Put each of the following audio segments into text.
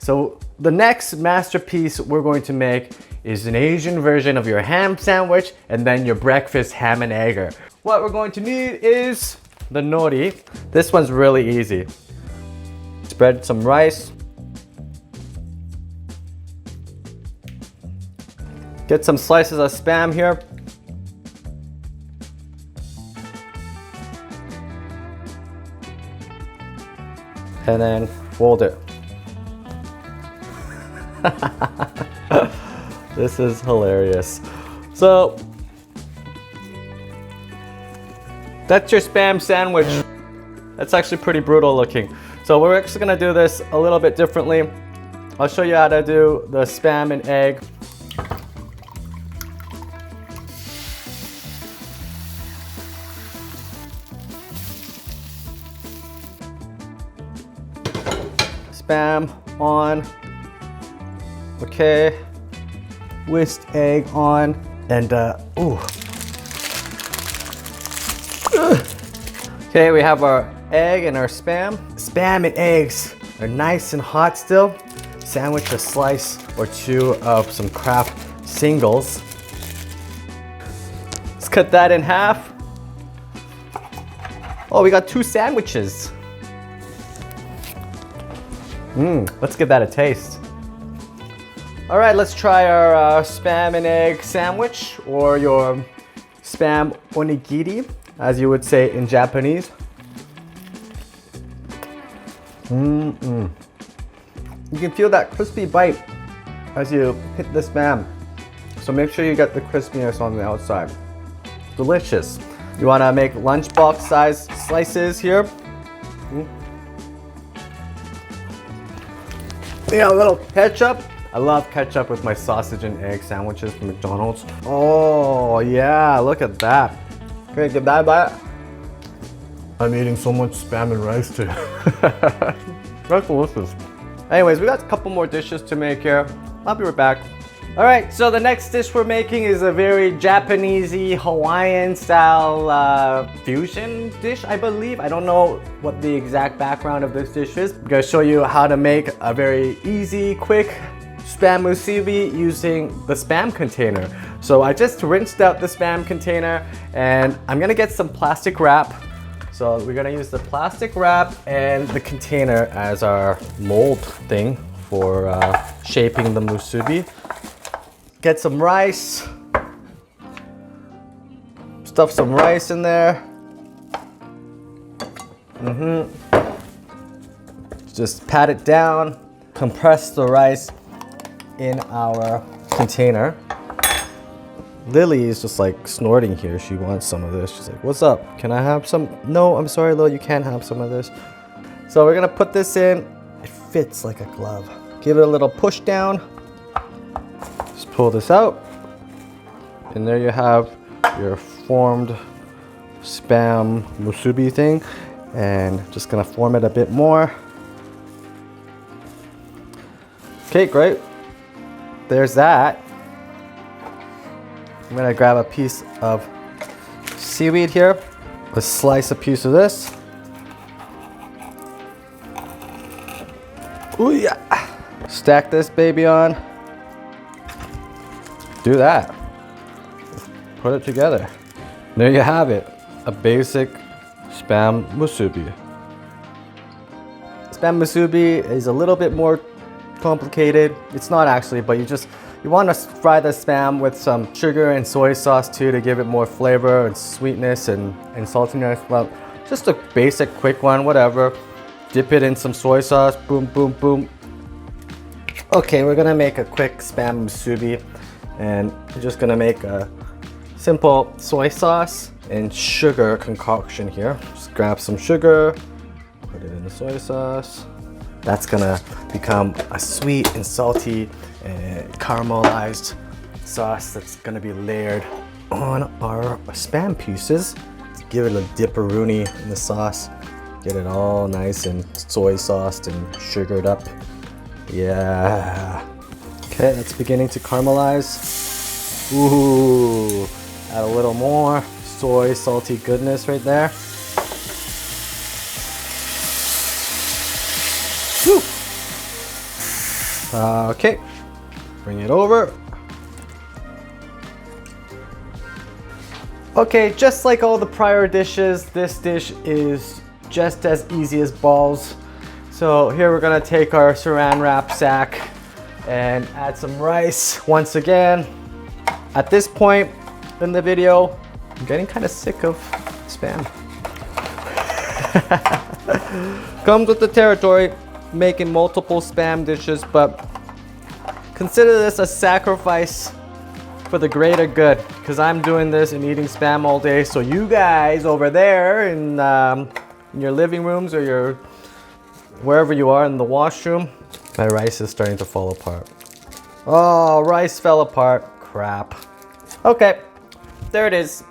So the next masterpiece we're going to make is an Asian version of your ham sandwich and then your breakfast ham and egger. What we're going to need is the nori. This one's really easy. Spread some rice. Get some slices of Spam here. And then fold it. This is hilarious. So that's your Spam sandwich. That's actually pretty brutal looking. So we're actually gonna do this a little bit differently. I'll show you how to do the Spam and egg. Spam on. Okay. Whisked egg on. And ooh. Okay, we have our egg and our Spam. Spam and eggs are nice and hot still. Sandwich a slice or two of some Kraft singles. Let's cut that in half. Oh, we got 2 sandwiches. Let's give that a taste. All right, let's try our Spam and egg sandwich, or your Spam Onigiri, as you would say in Japanese. You can feel that crispy bite as you hit the Spam. So make sure you get the crispiness on the outside. Delicious. You wanna make lunchbox size slices here. Yeah, a little ketchup. I love ketchup with my sausage and egg sandwiches from McDonald's. Oh yeah, look at that. Okay, give that a bite. I'm eating so much Spam and rice too. That's delicious. Anyways, we got a couple more dishes to make here. I'll be right back. All right, so the next dish we're making is a very Japanese-y, Hawaiian style fusion dish, I believe. I don't know what the exact background of this dish is. I'm gonna show you how to make a very easy, quick Spam musubi using the Spam container. So I just rinsed out the Spam container and I'm gonna get some plastic wrap. So we're gonna use the plastic wrap and the container as our mold thing for shaping the musubi. Get some rice. Stuff some rice in there. Just pat it down. Compress the rice in our container. Lily is just like snorting here. She wants some of this. She's like, what's up? Can I have some? No, I'm sorry, Lil, you can't have some of this. So we're gonna put this in. It fits like a glove. Give it a little push down. Just pull this out. And there you have your formed Spam musubi thing. And just gonna form it a bit more. Okay, great. There's that. I'm gonna grab a piece of seaweed here. Let's slice a piece of this. Ooh yeah. Stack this baby on. Do that. Put it together. There you have it. A basic Spam musubi. Spam musubi is a little bit more complicated. It's not actually, but you want to fry the Spam with some sugar and soy sauce too to give it more flavor and sweetness and saltiness. Well, just a basic quick one, whatever. Dip it in some soy sauce, boom, boom, boom. Okay, we're gonna make a quick Spam musubi, and we're just gonna make a simple soy sauce and sugar concoction here. Just grab some sugar, put it in the soy sauce. That's gonna become a sweet and salty and caramelized sauce that's gonna be layered on our Spam pieces. Let's give it a dipperoonie in the sauce. Get it all nice and soy sauced and sugared up. Yeah. Okay, that's beginning to caramelize. Ooh, add a little more soy salty goodness right there. Woo. Okay, bring it over. Okay, just like all the prior dishes, this dish is just as easy as balls. So here we're gonna take our saran wrap sack and add some rice once again. At this point in the video, I'm getting kind of sick of Spam. Comes with the territory, making multiple Spam dishes, but consider this a sacrifice for the greater good, because I'm doing this and eating Spam all day, so you guys over there in your living rooms or your wherever you are in the washroom, my rice is starting to fall apart. Oh, rice fell apart. Crap. Okay, there it is.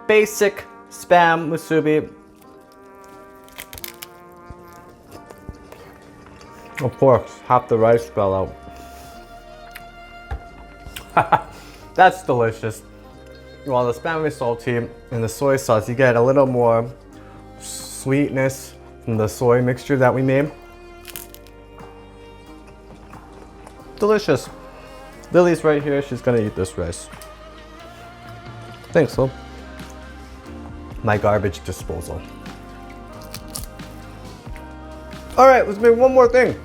Basic Spam musubi. Of course, half the rice fell out. That's delicious. While the Spam is salty and the soy sauce, you get a little more sweetness from the soy mixture that we made. Delicious. Lily's right here. She's gonna eat this rice. Thanks, Lil. My garbage disposal. All right, let's make one more thing.